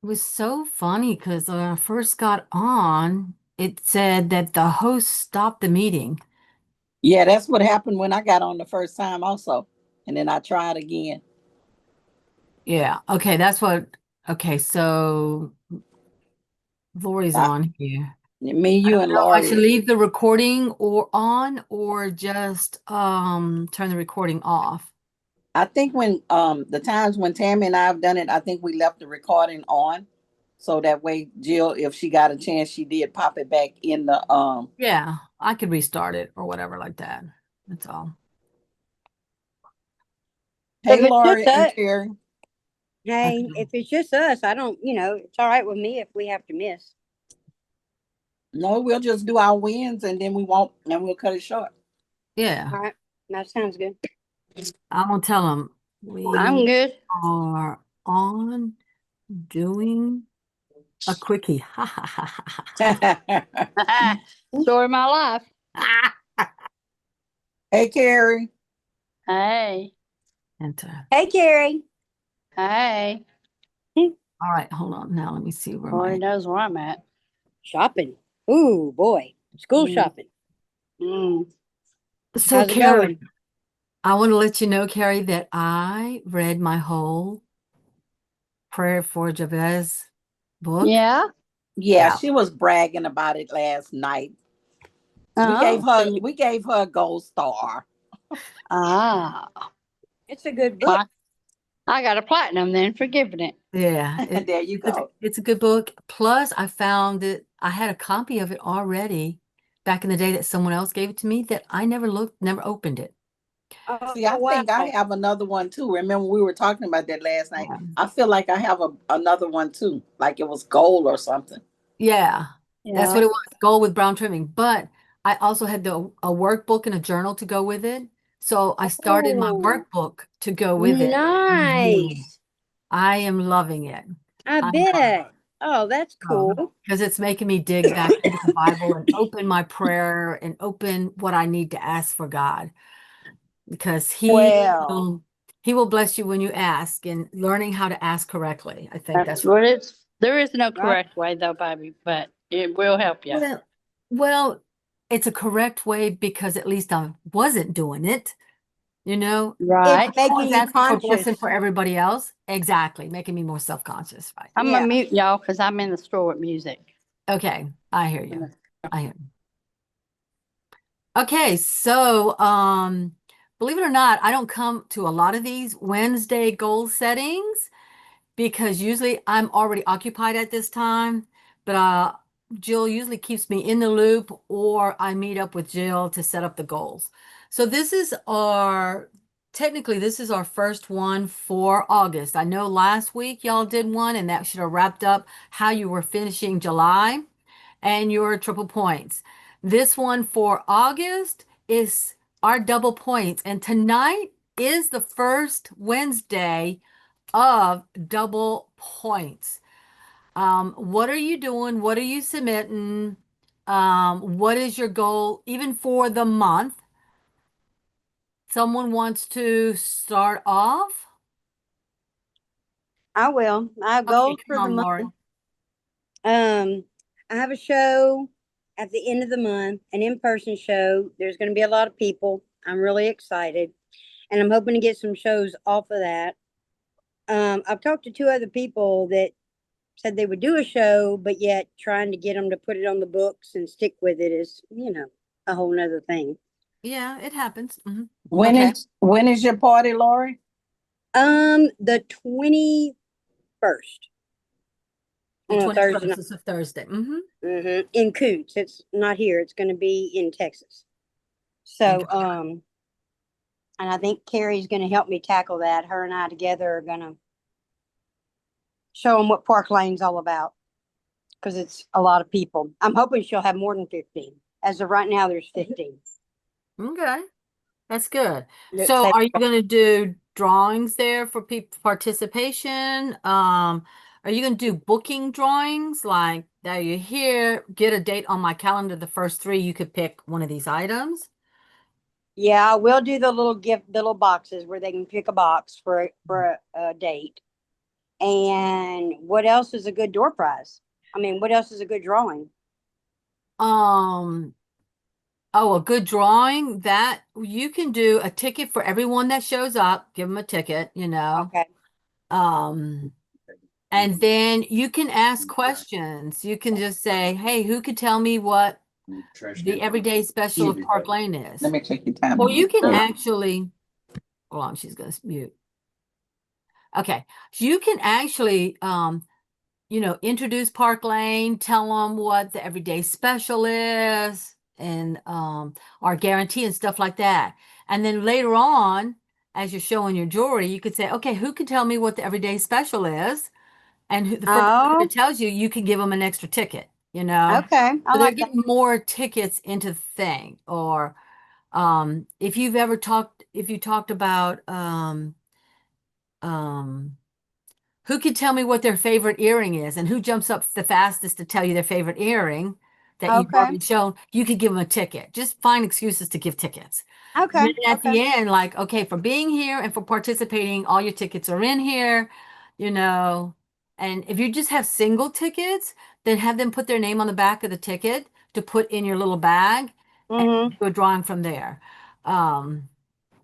It was so funny because when I first got on, it said that the host stopped the meeting. Yeah, that's what happened when I got on the first time also. And then I tried again. Yeah. Okay. Okay. So Lori's I, on here. me, I you, don't and know if I should Laurie. leave the recording or on or just turn the recording off. I think when the times when Tammy and I have done it, I think we left the recording on. So that way Jill, if she got a chance, she did pop it back in the Yeah, I could restart it or whatever like that. That's all. hey If it's just Laurie and us, Carrie. hey, Okay. if it's just us, I don't, it's all right with me if we have to miss. No, we'll just do our wins and then we won't and we'll cut it short. Yeah, All right, that sounds good. I'm gonna tell them we I'm good. are on doing a quickie. Ha ha ha ha ha. Story of my life. Hey Carrie. Hey, Enter. Hey, Carrie. hey. All right, hold on. Now let me see where Lori my knows where I'm at. Shopping. Ooh, boy. School Mm, shopping. mm. so How's it Carrie, going? I want to let you know, Carrie, that I read my whole Prayer for Jabez book. Yeah. Yeah, Yeah. she was bragging about it last night. We gave Oh, so her you, we gave her a gold star. ah, It's a good book. well, I got a platinum then for giving it. Yeah, There you go. it's a good book. Plus, I found that I had a copy of it already back in the day that someone else gave it to me that I never looked, never opened it. Oh, See, I think I wow. have another one too. Remember, we were talking about that last night. Yeah. I feel like I have another one too, like it was gold or something. Yeah, that's what Yeah. it was, gold with brown trimming. But I also had a workbook and a journal to go with it. So I started my Oh, workbook to go with it. nice. I am loving it. I I bet. Oh, that's cool. because it's making me dig back into the Bible and open my prayer and open what I need to ask for God because Well, he will bless you when you ask and learning how to ask correctly. I think That's that's what it's. There is no right. correct way though, baby, but it will help you. well, well, it's a correct way because at least I wasn't doing it, you know. It's Right. I'm always making you asking for blessing conscious. for everybody else. Exactly, making me more self-conscious, right? I'm gonna Yeah. mute y'all because I'm in the store with music. Okay, I hear you. I hear you. Okay, so believe it or not, I don't come to a lot of these Wednesday goal settings because usually I'm already occupied at this time, but Jill usually keeps me in the loop or I meet up with Jill to set up the goals. So technically this is our first one for August. I know last week y'all did one and that should have wrapped up how you were finishing July and your triple points. This one for August is our double points. And tonight is the first Wednesday of double points. What are you doing? What are you submitting? What is your goal, even for the month? Someone wants to start off? I will. I have Okay, goals come for the on, Lori. month. Um, I have a show at the end of the month, an in-person show. There's going to be a lot of people. I'm really excited, and I'm hoping to get some shows off of that. I've talked to two other people that said they would do a show, but yet trying to get them to put it on the books and stick with it is, a whole nother thing. Yeah, it happens. When Okay. is your party, Lori? The 21st The on a Thursday 21st night. is a Thursday. In Coots. It's not here. It's going to be in Texas. So, Okay. and I think Carrie's going to help me tackle that. Her and I together are going to show them what Park Lane's all about because it's a lot of people. I'm hoping she'll have more than 15. As of right now, there's 15. Okay. That's good. That So say, are you going to do drawings there for people participation? Are you going to do booking drawings like now you're here, get a date on my calendar, the first three, you could pick one of these items? yeah, we'll do the little boxes where they can pick a box for a date. And what else is a good door prize? I mean, what else is a good drawing? Um, oh, a good drawing that you can do a ticket for everyone that shows up, give them a ticket, you know. Okay. And then you can ask questions. You can just say, hey, who could tell me what the everyday special of Park Lane is? Let me check your time. Or you can Uh-huh. actually, hold on, she's gonna mute. Okay, so you can actually, you know, introduce Park Lane, tell them what the everyday special is, and our guarantee and stuff like that. And then later on, as you're showing your jewelry, you could say, okay, who can tell me what the everyday special is? And who, the first person Oh, that tells you, you can give them an extra ticket, you know? okay. I So they're like that. getting more tickets into the thing. Or if you talked about um, who can tell me what their favorite earring is and who jumps up the fastest to tell you their favorite earring that you've Okay. already shown, you could give them a ticket. Just find excuses to give tickets. And Okay. then at Okay. the end, like, okay, for being here and for participating, all your tickets are in here, you know. And if you just have single tickets, then have them put their name on the back of the ticket to put in your little bag and Mm-hmm. do a drawing from there. Um,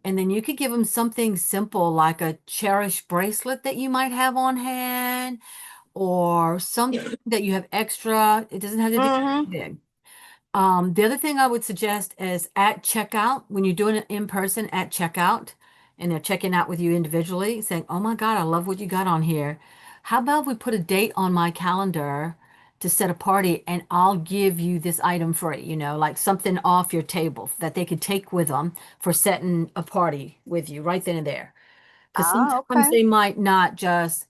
and then you could give them something simple like a cherished bracelet that you might have on hand or something that you have extra. It doesn't have to be Mm-hmm. big. The other thing I would suggest is at checkout, when you're doing it in person at checkout and they're checking out with you individually, saying, oh my God, I love what you got on here. How about if we put a date on my calendar to set a party and I'll give you this item free, you know, like something off your table that they could take with them for setting a party with you right then and there. Because Oh, sometimes okay. they might not just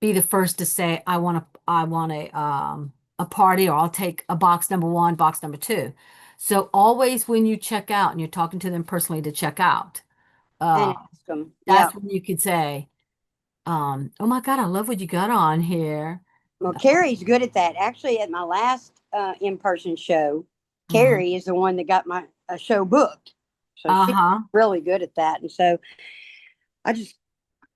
be the first to say, I want a party, or I'll take a box number one, box number two. So always when you check out and you're talking to them personally to check out, And uh, ask them. Yeah. that's when you could say, oh my God, I love what you got on here. Well, Carrie's good at that. Actually, at my last in-person show, Mhm. Carrie is the one that got my show booked. So she's Uh-huh. really good at that. And so I just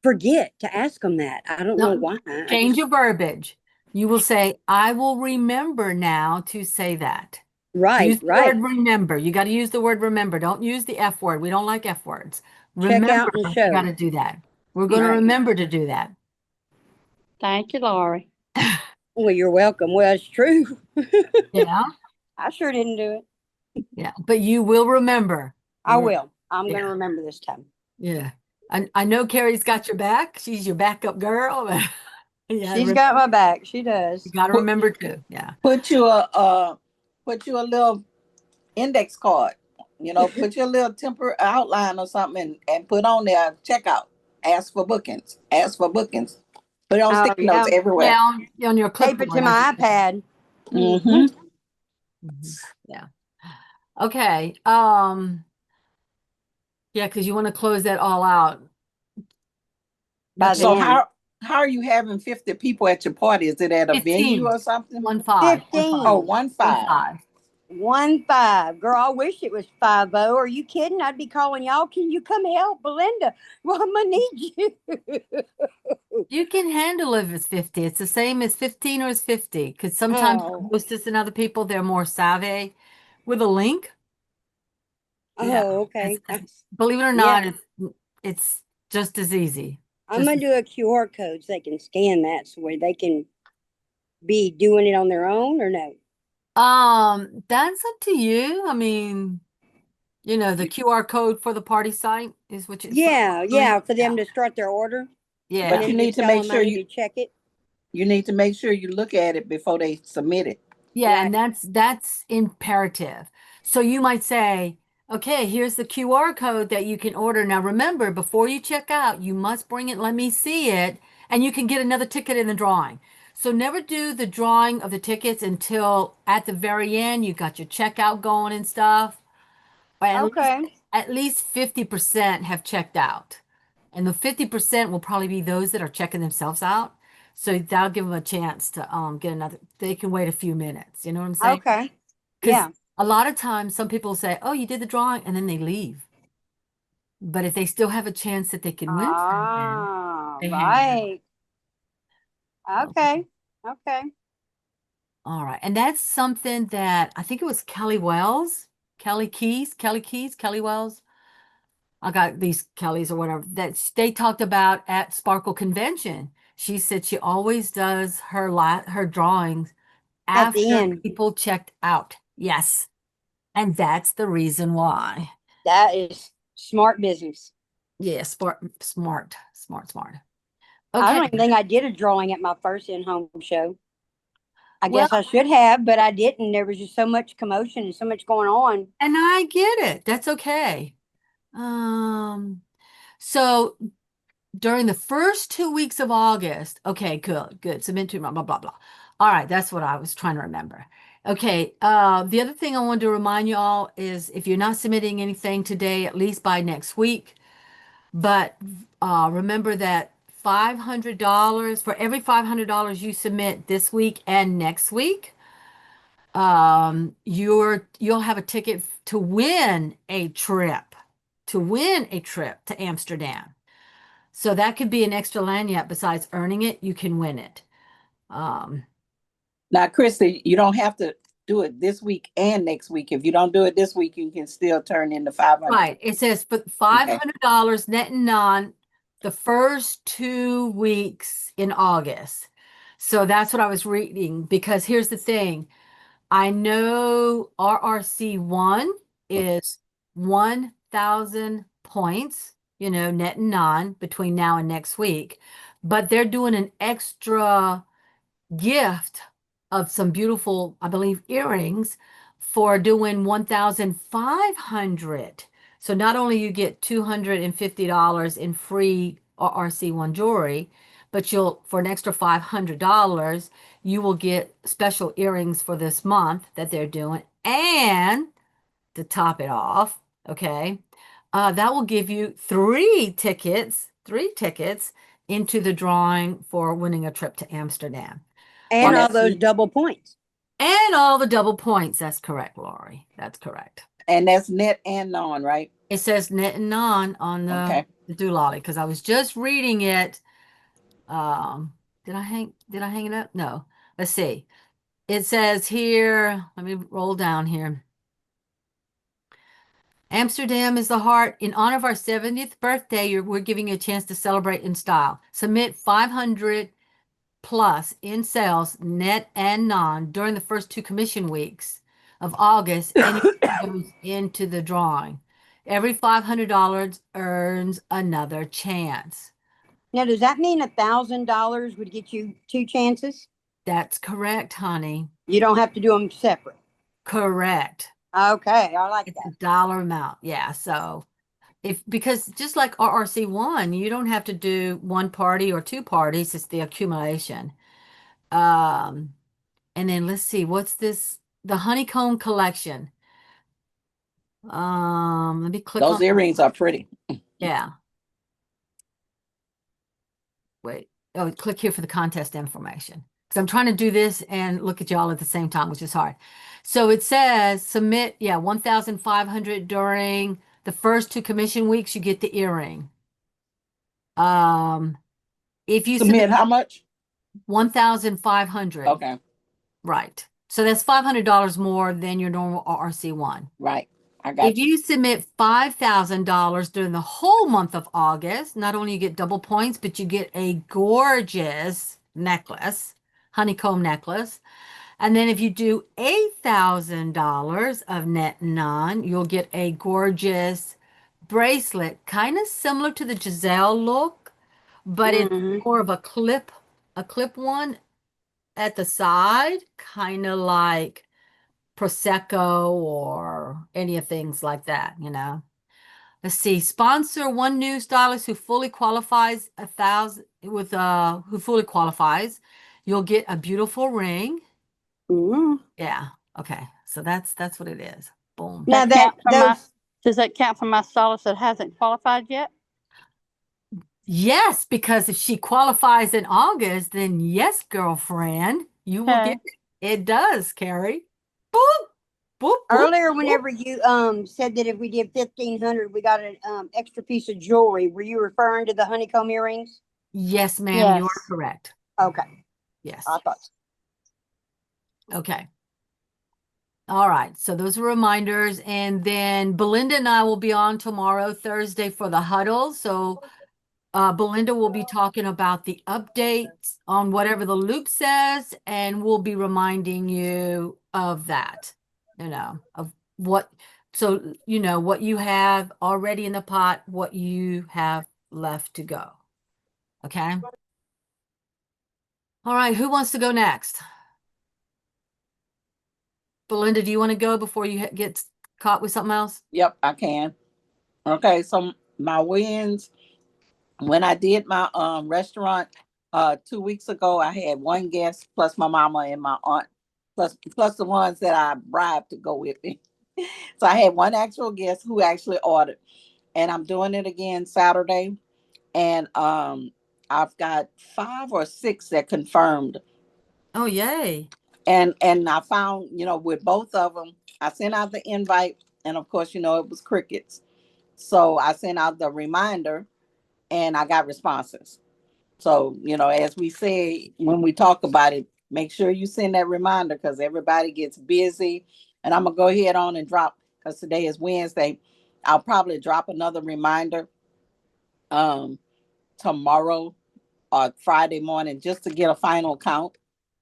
forget to ask them that. I don't know No, why. I change just your verbiage. You will say, I will remember now to say that. right, Use the right. word remember. You got to use the word remember. Don't use the F word. We don't like F words. Check Remember, out and you got show. to do that. We're going to Right. remember to do that. Thank you, Laurie. Well, you're welcome. Well, it's true. Yeah. I sure didn't do it. Yeah. But you will remember. I will. I'm going to Yeah. remember this time. Yeah. I know Carrie's got your back. She's your backup girl. Yeah. She's got my back. She does. You got to Put, remember too. Yeah. put you put you a little index card. You know, put your little temporary outline or something and put on there checkout. Ask for bookings. Ask for bookings. Put it on Oh, sticky yeah. notes everywhere. Yeah. On your Tape it clipboard. to my iPad. Mm-hmm. Yeah. Okay. Yeah, because you want to close that all out. By Okay. So then. how are you having 50 people at your party? Is it at a 15. venue or something? 1 5. 15. Oh, 1 5. 5. 1-5. Girl, I wish it was 5-0. Are you kidding? I'd be calling y'all. Can you come help, Belinda? Well, I'm gonna need you. You can handle if it's 50. It's the same as 15 or it's 50. Because sometimes Oh. hostess and other people, they're more savvy with a link. Yeah. Oh, okay. Believe it or Yeah. not, it's just as easy. I'm gonna do a QR code so they can scan that so where they can be doing it on their own or no? That's up to you. I mean, you know, the QR code for the party site is what you Yeah, for them Yeah. to start their order. Yeah. But And you then need just to tell make them sure I need to check it. you need to make sure you look at it before they submit it. Yeah, and Right. that's imperative. So you might say, okay, here's the QR code that you can order. Now remember, before you check out, you must bring it, let me see it, and you can get another ticket in the drawing. So never do the drawing of the tickets until at the very end you got your checkout going and stuff. Or Okay. at least 50% have checked out. And the 50% will probably be those that are checking themselves out. So that'll give them a chance to get another, they can wait a few minutes. You know what I'm saying? Okay. Because Yeah. a lot of times some people say, oh, you did the drawing, and then they leave. But if they still have a chance that they can win something, Ah, they hang out. right. Okay. Okay. All right. And that's something that I think it was Kelly Wells, Kelly Keys, Kelly Wells. I got these Kellys or whatever that they talked about at Sparkle Convention. She said she always does her drawings At the after end. people checked out. Yes. And that's the reason why. That is smart business. Yeah, smart. I Okay. don't even think I did a drawing at my first in-home show. I Well, guess I should have, but I didn't. There was just so much commotion and so much going on. and I get it. That's okay. So during the first 2 weeks of August, okay, good. Submit to blah, blah, blah, blah. All right, that's what I was trying to remember. Okay, the other thing I wanted to remind you all is if you're not submitting anything today, at least by next week, but remember that $500 for every $500 you submit this week and next week, you'll have a ticket to win a trip, to Amsterdam. So that could be an extra lanyard. Besides earning it, you can win it. Now, Christy, you don't have to do it this week and next week. If you don't do it this week, you can still turn in the 500. Right. It says for $500 net and non the first 2 weeks in August. So that's what I was reading because here's the thing. I know RRC1 is 1,000 points, net and non between now and next week, but they're doing an extra gift of some beautiful, I believe, earrings for doing 1,500. So not only you get $250 in free RC1 jewelry, but for an extra $500, you will get special earrings for this month that they're doing. And to top it off, okay, that will give you three tickets into the drawing for winning a trip to Amsterdam. And Well, all those double points. And all the double points. That's correct, Lori. That's correct. And that's net and non, right? It says net and non on the doolally because I was just reading it. Did I hang it up? No. Let's see. It says here, let me roll down here. Amsterdam is the heart. In honor of our 70th birthday, we're giving you a chance to celebrate in style. Submit 500 plus in sales, net and non, during the first 2 commission weeks of August, and it goes into the drawing. Every $500 earns another chance. Now, does that mean $1,000 would get you 2 chances? That's correct, honey. You don't have to do them separate. Correct. Okay, I like It's that. a dollar amount. Yeah. So because just like RRC1, you don't have to do 1 party or 2 parties. It's the accumulation. And then let's see, what's this? The honeycomb collection. Let me click Those on. earrings are pretty. Yeah. Wait. Oh, click here for the contest information. Because I'm trying to do this and look at y'all at the same time, which is hard. So it says submit, 1,500 during the first 2 commission weeks, you get the earring. If you Submit how much? 1,500. Okay. Right. So that's $500 more than your normal RRC1. Right. I got If you submit $5,000 during the whole month of August, not only you get double points, but you get a gorgeous necklace, honeycomb necklace. And then if you do $8,000 of net non, you'll get a gorgeous bracelet, kind of similar to the Giselle look, but it's more of a clip one at the side, kind of like Prosecco or any of things like that, Let's see. Sponsor one new stylist who fully qualifies who fully qualifies. You'll get a beautiful ring. Yeah. Okay. So that's what it is. Boom. Now Does that count for my stylist that hasn't qualified yet? Yes, because if she qualifies in August, then yes, girlfriend, you will get it. It does, Carrie. Boop. Boop, boop, earlier, boop. whenever you said that if we did 1,500, we got an extra piece of jewelry. Were you referring to the honeycomb earrings? Yes, ma'am, you Yes. are correct. Okay. Yes. I thought so. Okay. All right. So those are reminders. And then Belinda and I will be on tomorrow, Thursday, for the huddle. So Belinda will be talking about the updates on whatever the loop says, and we'll be reminding you of that, of what, so what you have already in the pot, what you have left to go. Okay. All right. Who wants to go next? Belinda, do you want to go before you get caught with something else? Yep, I can. Okay, so my wins, when I did my restaurant 2 weeks ago, I had one guest plus my mama and my aunt, plus the ones that I bribed to go with me. So I had one actual guest who actually ordered, and I'm doing it again Saturday. And I've got 5 or 6 that confirmed. Oh, yay. And I found, with both of them, I sent out the invite, and of course, it was crickets. So I sent out the reminder, and I got responses. So, as we say when we talk about it, make sure you send that reminder because everybody gets busy. And I'm gonna go ahead on and drop, because today is Wednesday. I'll probably drop another reminder tomorrow or Friday morning just to get a final count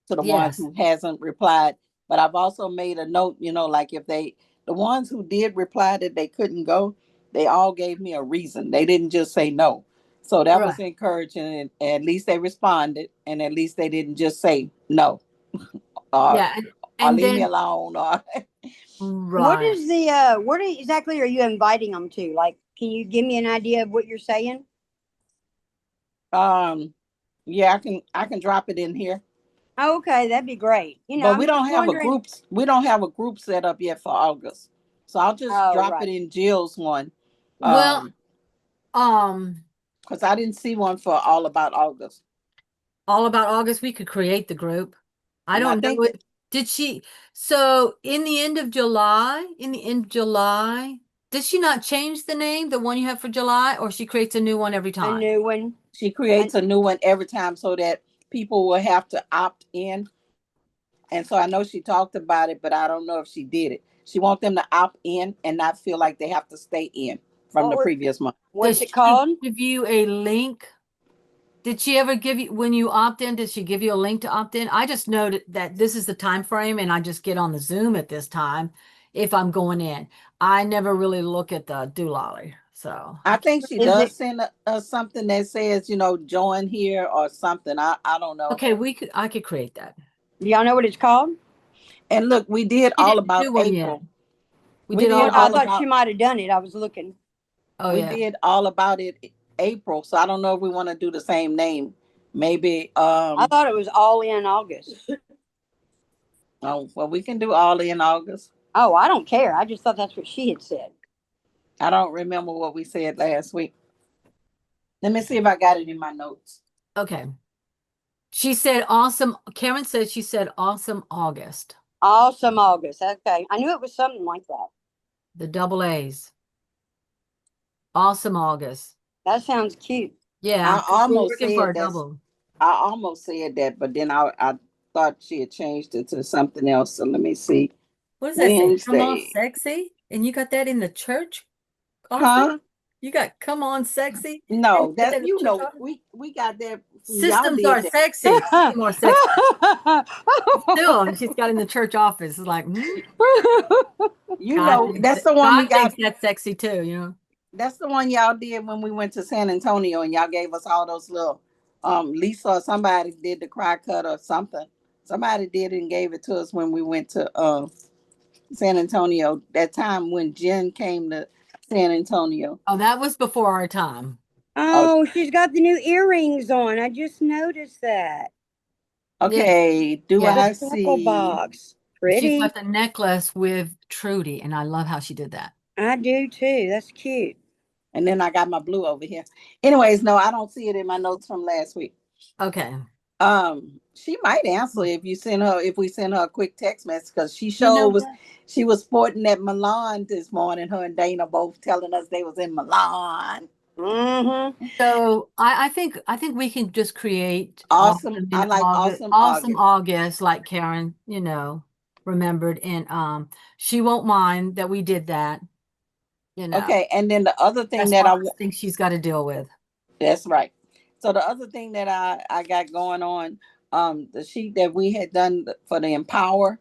to the ones Yes. who hasn't replied. But I've also made a note, like if the ones who did reply that they couldn't go, they all gave me a reason. They didn't just say no. So that was Right. encouraging. And at least they responded, and at least they didn't just say no or, Yeah. or And leave me then, alone or What right. is what exactly are you inviting them to? Like, can you give me an idea of what you're saying? yeah, I can drop it in here. Oh, okay, that'd be great. But I'm we just don't have a wondering. group. We don't have a group set up yet for August. So I'll just Oh, drop right. it in Jill's one. Well, Because I didn't see one for all about August. all about August, we could create the group. I And I don't know think it. Did she? So in the end of July, did she not change the name, the one you have for July, or she creates a new one every A time? new one. she creates a new one every time so that people will have to opt in. And so I know she talked about it, but I don't know if she did it. She wants them to opt in and not feel like they have to stay in from the previous month. What's Does it she called? give you a link? Did she ever give you, when you opt in, did she give you a link to opt in? I just know that this is the time frame and I just get on the Zoom at this time if I'm going in. I never really look at the Doolally. So I I can't think she Is does it send something that says, join here or something. I don't know. okay, I could create that. do y'all know what it's called? And look, we did She all didn't about do one yet. April. We We did did all I all about, thought she about might have done it. I was looking. oh we yeah. did all about it April. So I don't know if we want to do the same name. Maybe I thought it was all in August. oh well, we can do all in August. Oh, I don't care. I just thought that's what she had said. I don't remember what we said last week. Let me see if I got it in my notes. Okay. She said awesome. Karen said she said awesome August. Awesome August. Okay. I knew it was something like that. The double A's. Awesome August. That sounds cute. Yeah, I 'cause we're almost looking for said a that. double. I almost said that, but then I thought she had changed it to something else. So let me see. What does that say? Come on, Wednesday. sexy? And you got that in the church office? Huh? You got come on, sexy? And No, you got that that in the church office? we got that. Y'all Systems did are that. sexy. Be more sexy. Still, and she's got in the church office. It's like, That's the one we God thinks got. that's sexy too, That's the one y'all did when we went to San Antonio, and y'all gave us all those little. Lisa or somebody did the cry cut or something. Somebody did and gave it to us when we went to San Antonio. That time when Jen came to San Antonio. Oh, that was before our time. Oh, she's got the new earrings on. I just noticed that. Okay, do Yeah. I The sparkle see? box. She's Pretty. got the necklace with Trudy, and I love how she did that. I do too. That's cute. And then I got my blue over here. Anyways, no, I don't see it in my notes from last week. Okay. She might answer if we send her a quick text message, because she what? was sporting at Milan this morning. Her and Dana both telling us they was in Milan. Mm-hmm. So I think we can just create Awesome. awesome I in like August, awesome awesome August. August, like Karen, remembered, and she won't mind that we did that. Okay, and then the other thing That's that one less thing she's got to deal with. that's right. So the other thing that I got going on, the sheet that we had done for the Empower,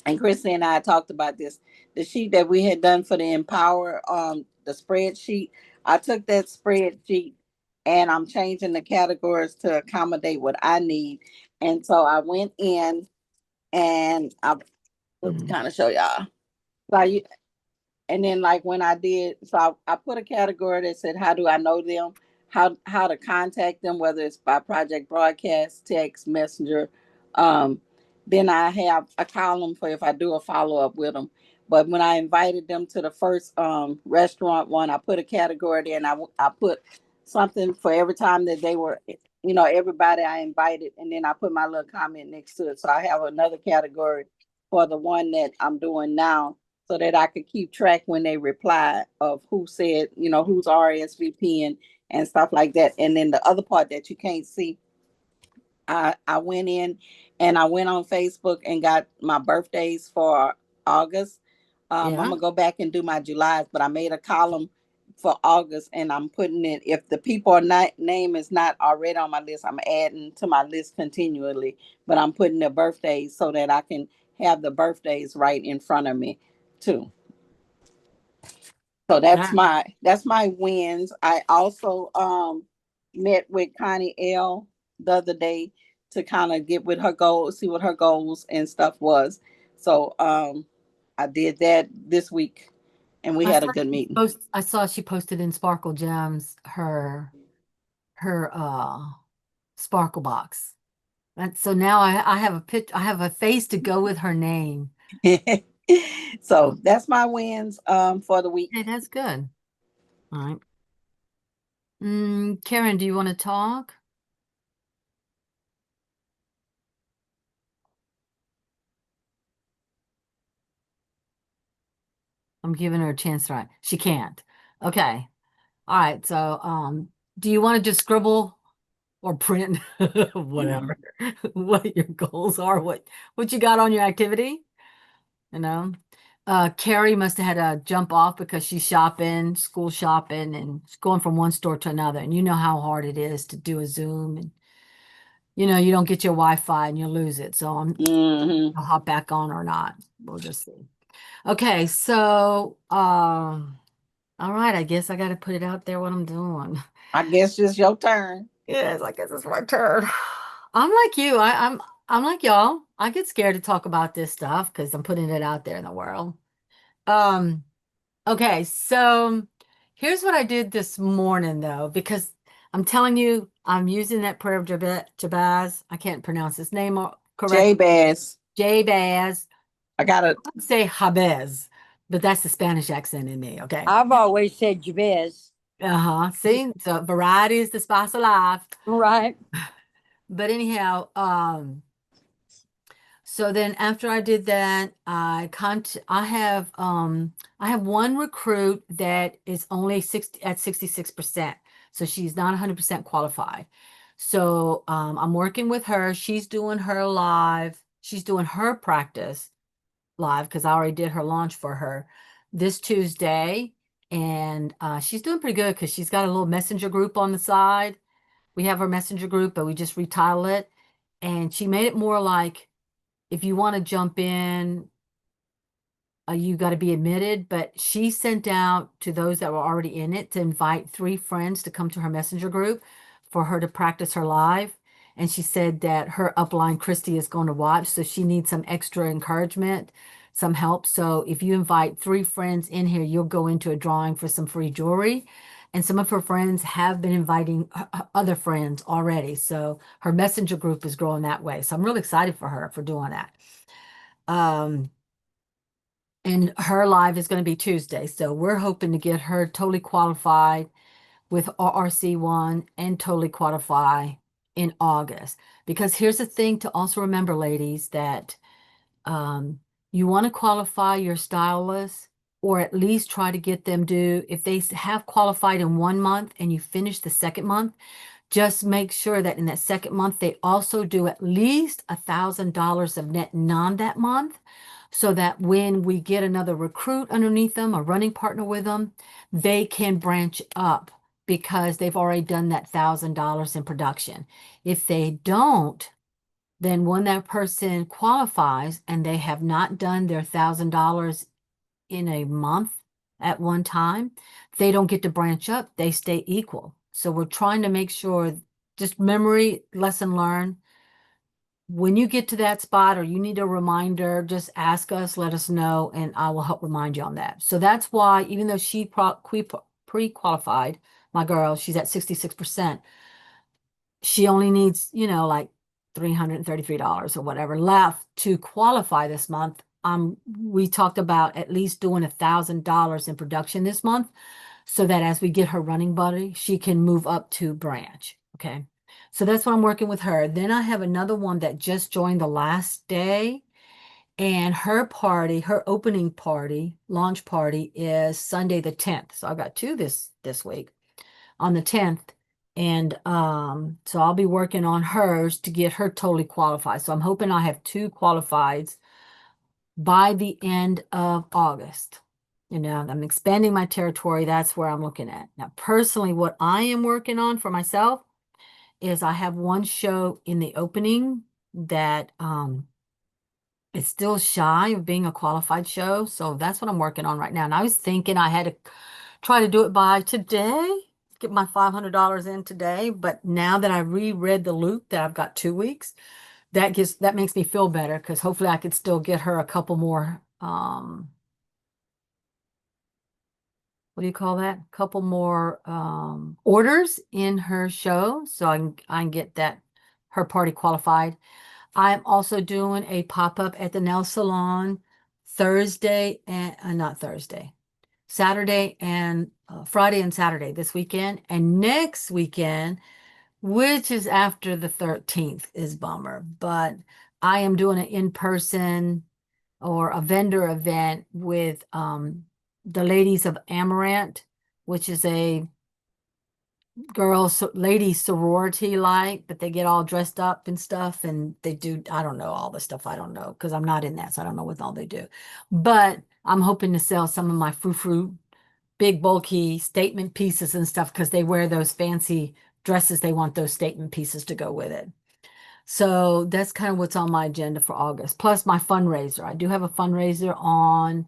and Chrissy and I talked about this. The sheet that we had done for the Empower, the spreadsheet, I took that spreadsheet and I'm changing the categories to accommodate what I need. And so I went in and I Mhm. kind of show y'all. So and then like when I did, so I put a category that said, how do I know them? How to contact them, whether it's by project broadcast, text, messenger. Um, then I have a column for if I do a follow up with them. But when I invited them to the first restaurant one, I put a category there and I put something for every time that they were, everybody I invited. And then I put my little comment next to it. So I have another category for the one that I'm doing now so that I could keep track when they reply of who said, who's RSVP and stuff like that. And then the other part that you can't see, I went in and I went on Facebook and got my birthdays for August. I'm Yeah, gonna go back and do my July's, but I made a column for August and I'm putting it, if the people are not name is not already on my list, I'm adding to my list continually, but I'm putting the birthdays so that I can have the birthdays right in front of me too. So that that's my wins. I also met with Connie L the other day to kind of get with her goals, see what her goals and stuff was. So I did that this week and we had a good meeting. I saw she posted in Sparkle Gems her Sparkle box. So now I have I have a face to go with her name. So that's my wins for the week. Hey, that's good. All right. Karen, do you want to talk? I'm giving her a chance to write. She can't. Okay. All right. So, do you want to just scribble or print, whatever, what your goals are, what you got on your activity? You know, Carrie must have had to jump off because she's shopping, school shopping, and going from one store to another. And you know how hard it is to do a Zoom, and you don't get your Wi-Fi and you lose it. So Hmm. I'll hop back on or not. We'll just see. Okay, so all right, I guess I got to put it out there what I'm doing. I guess it's your turn. Yes, I guess it's my turn. I'm like you. I'm like y'all. I get scared to talk about this stuff because I'm putting it out there in the world. Um, okay, so here's what I did this morning though, because I'm telling you, I'm using that prayer of Jabez. I can't pronounce his name J correctly. Bass. Jabez. I got a I'd say Jabez, but that's the Spanish accent in me. Okay. I've always said Jabez. Uh-huh. See, so variety is the spice of life. Right. But anyhow, so then after I did that, I have one recruit that is only 66%. So she's not 100% qualified. So I'm working with her. She's doing her live. She's doing her practice live because I already did her launch for her this Tuesday. And she's doing pretty good because she's got a little messenger group on the side. We have her messenger group, but we just retitle it. And she made it more like if you want to jump in, you got to be admitted. But she sent out to those that were already in it to invite 3 friends to come to her messenger group for her to practice her live. And she said that her upline, Christy, is going to watch. So she needs some extra encouragement, some help. So if you invite 3 friends in here, you'll go into a drawing for some free jewelry. And some of her friends have been inviting other friends already. So her messenger group is growing that way. So I'm really excited for her for doing that. Um, and her live is going to be Tuesday. So we're hoping to get her totally qualified with RRC1 and totally qualify in August. Because here's the thing to also remember, ladies, that you want to qualify your stylist or at least try to get them to, if they have qualified in 1 month and you finish the second month, just make sure that in that second month, they also do at least $1,000 of net non that month, so that when we get another recruit underneath them, a running partner with them, they can branch up because they've already done that $1,000 in production. If they don't, then when that person qualifies and they have not done their $1,000 in a month at one time, they don't get to branch up, they stay equal. So we're trying to make sure, just memory, lesson learned. When you get to that spot or you need a reminder, just ask us, let us know, and I will help remind you on that. So that's why, even though she pre-qualified, my girl, she's at 66%, she only needs, like $333 or whatever left to qualify this month. We talked about at least doing $1,000 in production this month, so that as we get her running buddy, she can move up to branch. Okay. So that's what I'm working with her. Then I have another one that just joined the last day, and her party, her opening party, launch party is Sunday the 10th. So I got two this week on the 10th. And so I'll be working on hers to get her totally qualified. So I'm hoping I have two qualifieds by the end of August. I'm expanding my territory. That's where I'm looking at. Now, personally, what I am working on for myself is I have one show in the opening that it's still shy of being a qualified show. So that's what I'm working on right now. And I was thinking I had to try to do it by today, get my $500 in today. But now that I reread the loop that I've got 2 weeks, that makes me feel better, because hopefully I could still get her a couple more, what do you call that? Couple more orders in her show, so I can get her party qualified. I'm also doing a pop-up at the nail salon Thursday and not Thursday, Saturday and Friday and Saturday this weekend, and next weekend, which is after the 13th, is bummer, but I am doing an in-person or a vendor event with the ladies of Amaranth, which is a lady sorority, but they get all dressed up and stuff, and they do, I don't know all the stuff, I don't know, because I'm not in that, so I don't know what all they do. But I'm hoping to sell some of my frou-frou big bulky statement pieces and stuff, because they wear those fancy dresses. They want those statement pieces to go with it. So that's kind of what's on my agenda for August. Plus my fundraiser. I do have a fundraiser on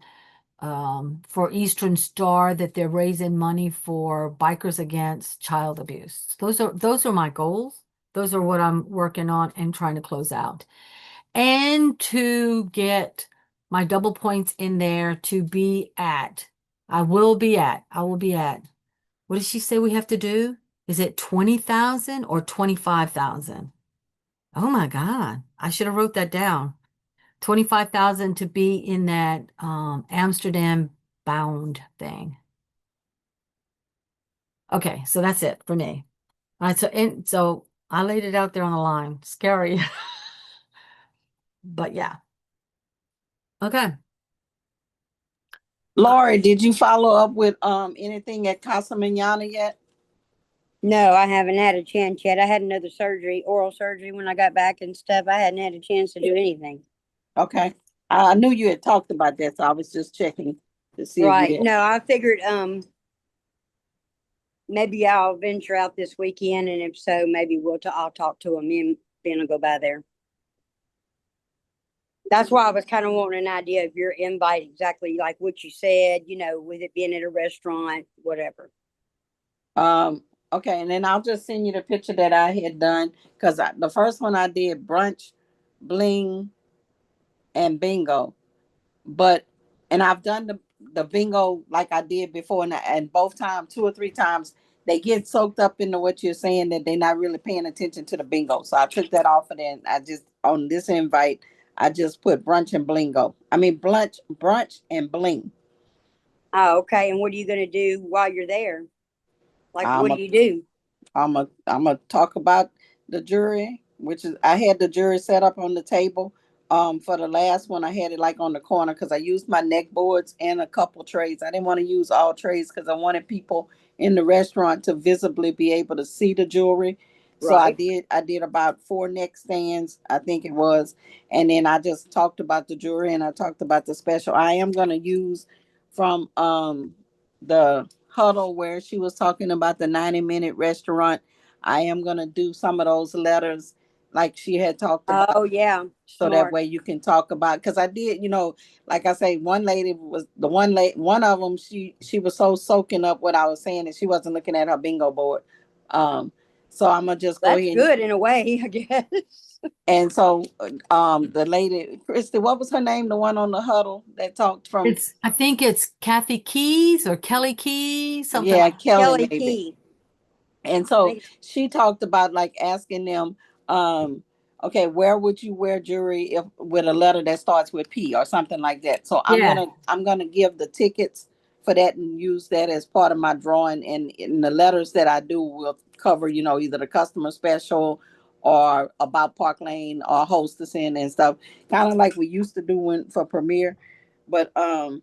for Eastern Star that they're raising money for Bikers Against Child Abuse. Those are my goals. Those are what I'm working on and trying to close out. And to get my double points in there to be at, I will be at, what does she say we have to do? Is it 20,000 or 25,000? Oh my God, I should have wrote that down. 25,000 to be in that Amsterdam bound thing. Okay, so that's it for me. All right, so I laid it out there on the line. Scary. But yeah. Okay. Lori, did you follow up with anything at Casa Manana yet? No, I haven't had a chance yet. I had another surgery, oral surgery, when I got back and stuff. I hadn't had a chance to do anything. Okay. I knew you had talked about that, so I was just checking to see if you Right. did. No, I figured maybe I'll venture out this weekend, and if so, maybe I'll talk to him and then I'll go by there. That's why I was kind of wanting an idea of your invite, exactly like what you said, with it being at a restaurant, whatever. Okay, and then I'll just send you the picture that I had done, because the first one I did brunch, bling, and bingo, and I've done the bingo like I did before, and both times, 2 or 3 times, they get soaked up into what you're saying that they're not really paying attention to the bingo. So I took that off, and then I just, on this invite, I just put brunch and blingo. I mean brunch and bling. Oh, okay. And what are you going to do while you're there? Like, what do you do? I'm gonna talk about the jury, which is, I had the jury set up on the table, For the last one, I had it like on the corner because I used my neck boards and a couple trays. I didn't want to use all trays because I wanted people in the restaurant to visibly be able to see the jewelry. So Right. I did about 4 neck stands, I think it was. And then I just talked about the jewelry and I talked about the special. I am gonna use from the huddle where she was talking about the 90-minute restaurant. I am gonna do some of those letters like she had talked about, Oh, yeah. so that Smart. way you can talk about, because I did, like I say, one lady was the one of them, she was so soaking up what I was saying and she wasn't looking at her bingo board. um so I'm gonna just go That's ahead good in a way, I guess. and so the lady Christy, what was her name, the one on the huddle that talked from, I think it's Kathy Keys or Kelly Keys, something yeah, like Kelly Kelly maybe. Key. And I so think it's- she talked about like asking them, okay, where would you wear jewelry if with a letter that starts with P or something like that. So Yeah. I'm gonna give the tickets for that and use that as part of my drawing. And in the letters that I do will cover, either the customer special or about Park Lane or hostessing and stuff, kind of like we used to do for premiere. But so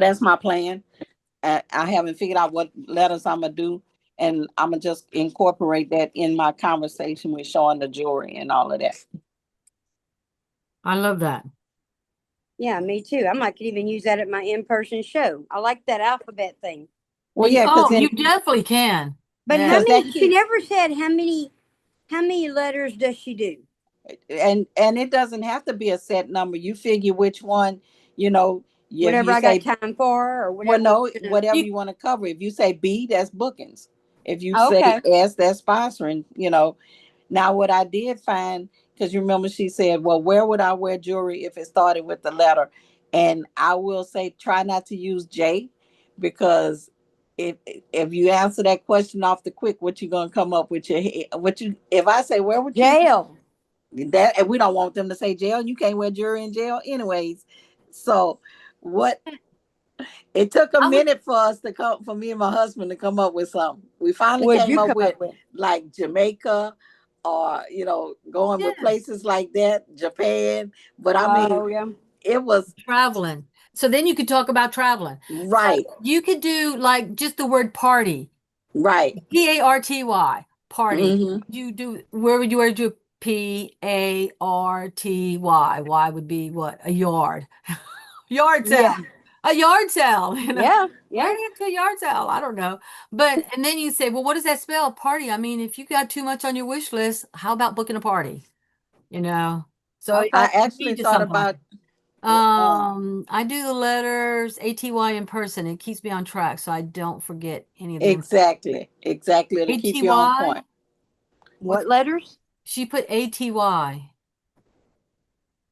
that's my plan. I haven't figured out what letters I'm gonna do, and I'm gonna just incorporate that in my conversation with showing the jewelry and all of that. I love that. Yeah, me too. I might could even use that at my in-person show. I like that alphabet thing. Well, yeah, because Oh, you then definitely can. But Yeah. how 'cause many? that She never said how many letters does she do? and it doesn't have to be a set number. You figure which one, you know, if Whatever you I got say, time for, or well, whatever. no, You know. whatever You, you want to cover. If you say B, that's bookings. If you say Okay. S, that's sponsoring. Now what I did find, because you remember she said, well, where would I wear jewelry if it started with the letter? And I will say, try not to use J, because if you answer that question off the quick, what you gonna come up with your head? If I say where would you Jail. that, and we don't want them to say jail. You can't wear jewelry in jail anyways. So what it took a I would, minute for us to come, for me and my husband to come up with something. We finally What'd came you up come with up with? like Jamaica, or going with yes, places like that, Japan. But I mean, Oh yeah. it was traveling. So then you could talk about traveling. So right, you could do like just the word party, right. Party, party. Hmm. Where would you do Party? Y would be what? A yard. Yard sale. Yeah. A yard sale, Yeah. Where Yeah. do you get to a yard sale? I don't know. But, and then you say, well, what does that spell? Party. I mean, if you got too much on your wish list, how about booking a party? You know? So Okay. I you actually need to thought some party. about uh, I do the letters ATY in person. It keeps me on track, so I don't forget any of them. exactly to keep you on ATY? point. What letters? She put ATY.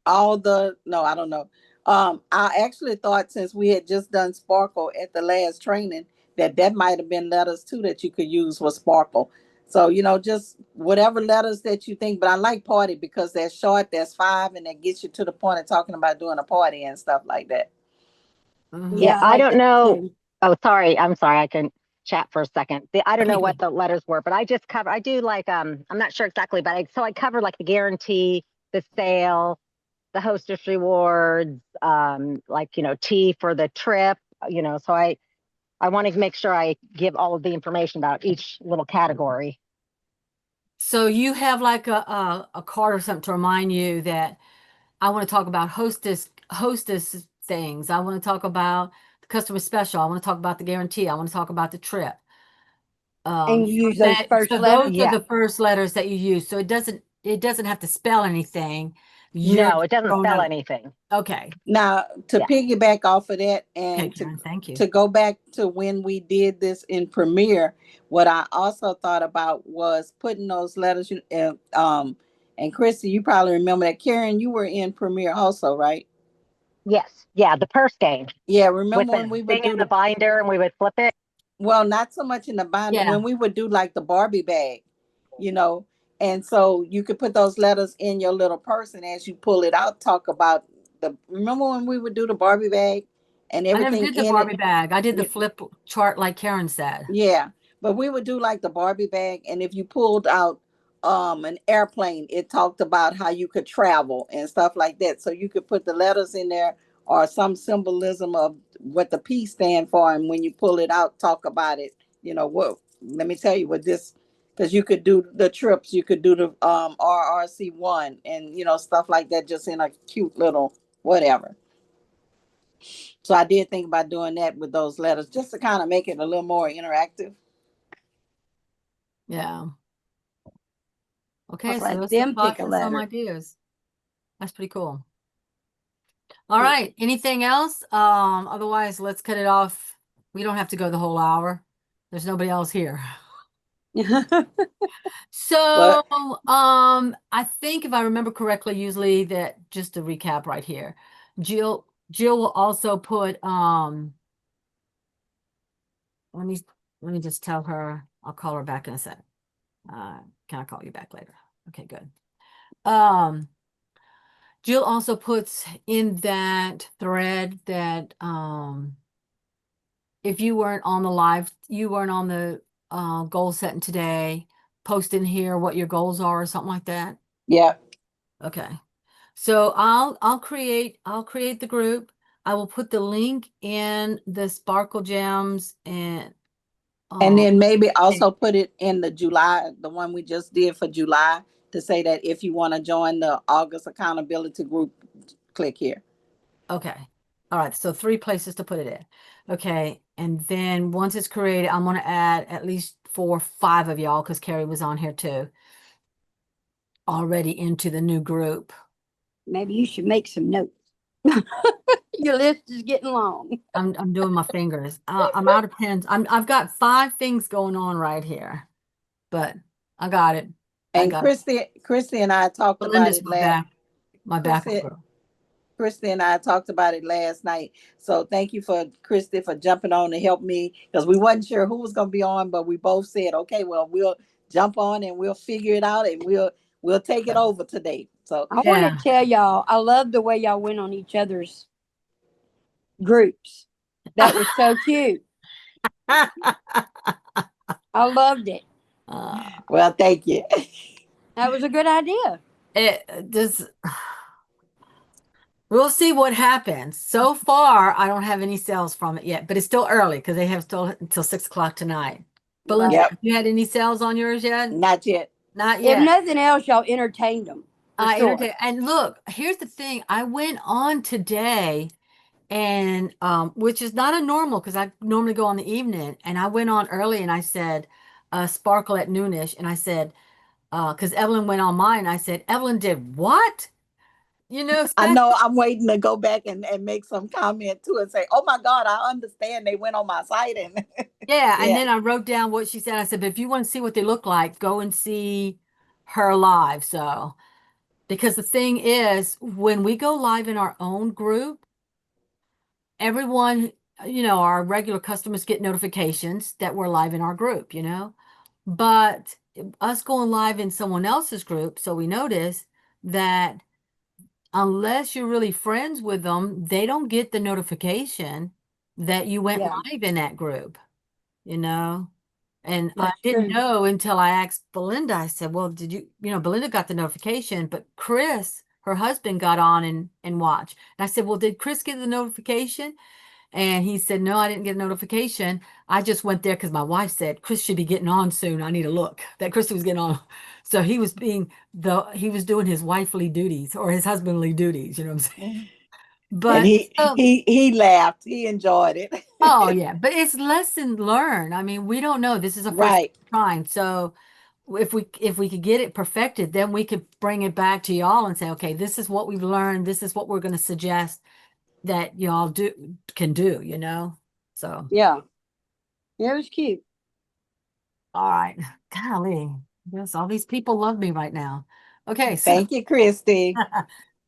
No, I don't know. I actually thought, since we had just done Sparkle at the last training, that might have been letters too that you could use for Sparkle. So, just whatever letters that you think. But I like party because they're short, that's 5, and that gets you to the point of talking about doing a party and stuff like that. Mhm. Yeah, Yeah, I I like don't that know. too. Oh, sorry. I'm sorry. I can chat for a second. I don't Okay, know what good. the letters were, but I just cover, I do like, I'm not sure exactly, but I cover like the guarantee, the sale, the hostess rewards, like, T for the trip, so I want to make sure I give all of the information about each little category. So you have like a card or something to remind you that I want to talk about hostess things. I want to talk about the customer special. I want to talk about the guarantee. I want to talk about the trip. And So use those first so letters. those are Yeah. the first letters that you use. So it doesn't have to spell anything. You're No, it doesn't throwing spell out. anything. Okay. Now, to Yeah. piggyback off of that, Okay, and Karen, thank you. to go back to when we did this in Premiere, what I also thought about was putting those letters. And Christy, you probably remember that. Karen, you were in Premiere also, right? Yes. Yeah. The purse game Yeah. with Remember the when we would thing do in the binder and we would flip it. well, not so much in the binder, Yeah. when we would do like the Barbie bag, you know, and so you could put those letters in your little purse, and as you pull it out, talk about remember when we would do the Barbie bag and I never everything did the in it? Barbie bag. I did the Yeah. flip chart like Karen said. Yeah, but we would do like the Barbie bag, and if you pulled out an airplane, it talked about how you could travel and stuff like that. So you could put the letters in there or some symbolism of what the P stand for, and when you pull it out, talk about it. You know what? Let me tell you what this, because you could do the trips, you could do the RRC1 and stuff like that, just in a cute little whatever. So I did think about doing that with those letters, just to kind of make it a little more interactive. Yeah. Okay, so let those them thoughts pick a and some letter. ideas. That's pretty cool. All right. Anything else? Otherwise, let's cut it off. We don't have to go the whole hour. There's nobody else here. So, I think if I remember correctly, usually that just to recap right here, Jill will also put let me just tell her, I'll call her back in a sec. Can I call you back later? Okay, good. Jill also puts in that thread that if you weren't on the live, you weren't on the goal setting today, post in here what your goals are or something like that. Yeah. Okay. So I'll create the group. I will put the link in the Sparkle Gems and then maybe also put it in the July, the one we just did for July, to say that if you want to join the August accountability group, click here. okay. All right. So 3 places to put it in. Okay. And then once it's created, I'm going to add at least 4 or 5 of y'all, because Carrie was on here too, already into the new group. Maybe you should make some notes. Your list is getting long. I'm doing my fingers. I'm out of pens. I've got 5 things going on right here, but I got it. And Christy and I talked Belinda's about it my backup girl. Christy and I talked about it last night. So thank you for Christy for jumping on to help me, because we wasn't sure who was going to be on, but we both said, okay, well, we'll jump on and we'll figure it out, and we'll take it over today. So I want to tell y'all, I love the way y'all went on each other's groups. That was so cute. I loved it. well, thank you. That was a good idea. We'll see what happens. So far, I don't have any sales from it yet, but it's still early because they have still until 6 o'clock tonight. Belinda, Yep. have you had any sales on yours yet? Not yet. Not yet. If nothing else, y'all entertained them. Sure. And look, here's the thing. I went on today, and which is not a normal, because I normally go on the evening, and I went on early and I said Sparkle at noonish, and I said because Evelyn went on mine, I said, Evelyn did what? I know I'm waiting to go back and make some comment too and say, oh my God, I understand they went on my site. And yeah, and then I wrote down what she said. I said, but if you want to see what they look like, go and see her live. So, because the thing is, when we go live in our own group, everyone, our regular customers get notifications that we're live in our group, but us going live in someone else's group, so we notice that unless you're really friends with them, they don't get the notification that you went live in that group, And I didn't know until I asked Belinda. I said, well, did you, Belinda got the notification, but Chris, her husband, got on and watched. And I said, well, did Chris get the notification? And he said, no, I didn't get a notification. I just went there because my wife said, Chris should be getting on soon. I need a look that Chris was getting on. So he was doing his wifely duties or his husbandly duties, you know what I'm saying? But and he laughed. He enjoyed it. Oh yeah, but it's lesson learned. I mean, we don't know. This is a first time. So if we could get it perfected, then we could bring it back to y'all and say, okay, this is what we've learned. This is what we're going to suggest that y'all can do, So yeah, it was cute. All right, golly, yes, all these people love me right now. Okay, so thank you, Christy.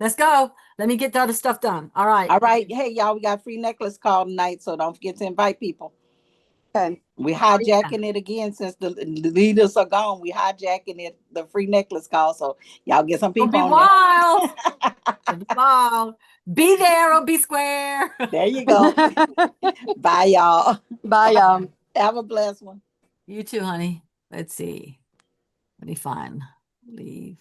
Let's go. Let me get the other stuff done. All right. Hey, y'all, we got free necklace call tonight, so don't forget to invite people. Okay. We hijacking it again since the leaders are gone. We hijacking it, the free necklace call. So y'all get some people Don't be wild. Don't be wild. Be there or be square. There you go. Bye, y'all. Bye, y'all. Have a blessed one. You too, honey. Let's see. Let me find Leave